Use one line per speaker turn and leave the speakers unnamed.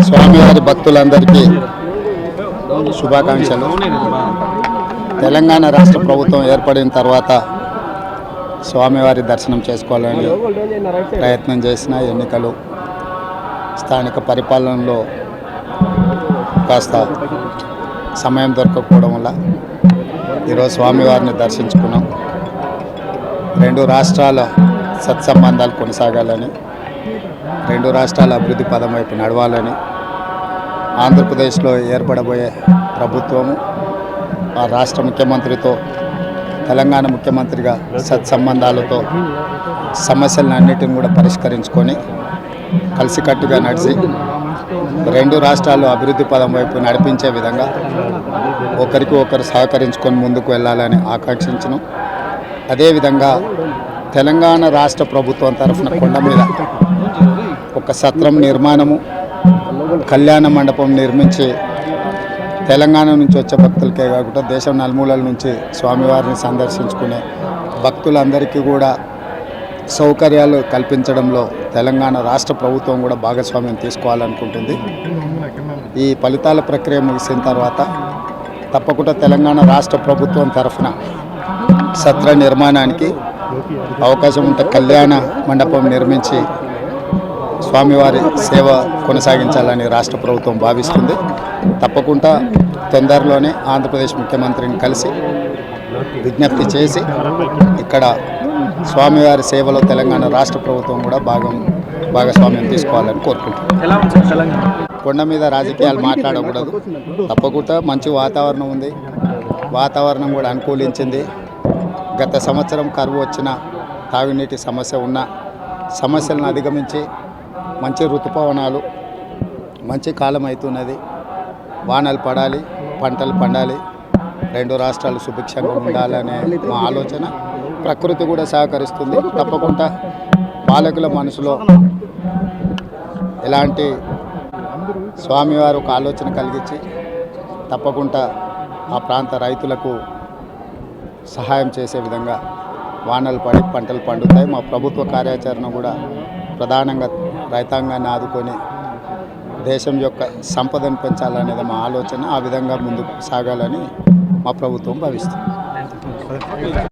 స్వామివారి భక్తులందరికీ శుభాకాంక్షలు. తెలంగాణ రాష్ట్ర ప్రభుత్వం ఏర్పడిన తర్వాత స్వామివారి దర్శనం చేసుకోవాలని ప్రయత్నం చేసిన ఎన్నికలు స్థానిక పరిపాలనలో కాస్త సమయం దొరకకపోవడం వల్ల ఈరోజు స్వామివారిని దర్శించుకున్నాం. రెండు రాష్ట్రాల సత్సంబంధాలు కొనసాగాలని, రెండు రాష్ట్రాల అభివృద్ధి పదం వైపు నడవాలని, ఆంధ్రప్రదేశ్లో ఏర్పడబోయే ప్రభుత్వము ఆ రాష్ట్ర ముఖ్యమంత్రితో తెలంగాణ ముఖ్యమంత్రిగా సత్సంబంధాలతో సమస్యలన్నిటిని కూడా పరిష్కరించుకొని కలిసికట్టుగా నడిచి రెండు రాష్ట్రాలు అభివృద్ధి పదం వైపు నడిపించే విధంగా ఒకరికి ఒకరు సహకరించుకొని ముందుకు వెళ్ళాలని ఆకాంక్షించను. అదేవిధంగా తెలంగాణ రాష్ట్ర ప్రభుత్వం తరఫున కొండ మీద ఒక సత్రం నిర్మాణము, కళ్యాణ మండపం నిర్మించి తెలంగాణ నుంచి వచ్చే భక్తులకే కాకుండా దేశం నలుమూలల నుంచి స్వామివారిని సందర్శించుకునే భక్తులందరికీ కూడా సౌకర్యాలు కల్పించడంలో తెలంగాణ రాష్ట్ర ప్రభుత్వం కూడా భాగస్వామ్యం తీసుకోవాలనుకుంటుంది. ఈ ఫలితాల ప్రక్రియ ముగిసిన తర్వాత తప్పకుండా తెలంగాణ రాష్ట్ర ప్రభుత్వం తరఫున సత్ర నిర్మాణానికి అవకాశం ఉంటే కళ్యాణ మండపం నిర్మించి స్వామివారి సేవ కొనసాగించాలని రాష్ట్ర ప్రభుత్వం భావిస్తుంది. తప్పకుండా తొందరలోనే ఆంధ్రప్రదేశ్ ముఖ్యమంత్రిని కలిసి విజ్ఞప్తి చేసి ఇక్కడ స్వామివారి సేవలో తెలంగాణ రాష్ట్ర ప్రభుత్వం కూడా భాగస్వామ్యం తీసుకోవాలని కోరుకుంటున్నాం. కొండ మీద రాజకీయాలు మాట్లాడకూడదు. తప్పకుండా మంచి వాతావరణం ఉంది, వాతావరణం కూడా అనుకూలించింది. గత సంవత్సరం కరువు వచ్చిన, తాగునీటి సమస్య ఉన్న సమస్యలను అధిగమించి మంచి ఋతుపవనాలు, మంచి కాలం అవుతున్నది. వానలు పడాలి, పంటలు పండాలి, రెండు రాష్ట్రాలు సుభిక్షంగా ఉండాలనే మా ఆలోచన. ప్రకృతి కూడా సహకరిస్తుంది. తప్పకుండా పాలకుల మనసులో ఎలాంటి స్వామివారు ఒక ఆలోచన కలిగించి తప్పకుండా ఆ ప్రాంత రైతులకు సహాయం చేసే విధంగా వానలు పడి పంటలు పండుతాయి. మా ప్రభుత్వ కార్యాచరణ కూడా ప్రధానంగా రైతాంగాన్ని ఆదుకొని దేశం యొక్క సంపదను పెంచాలనేది మా ఆలోచన. ఆ విధంగా ముందుకు సాగాలని మా ప్రభుత్వం భావిస్తుంది.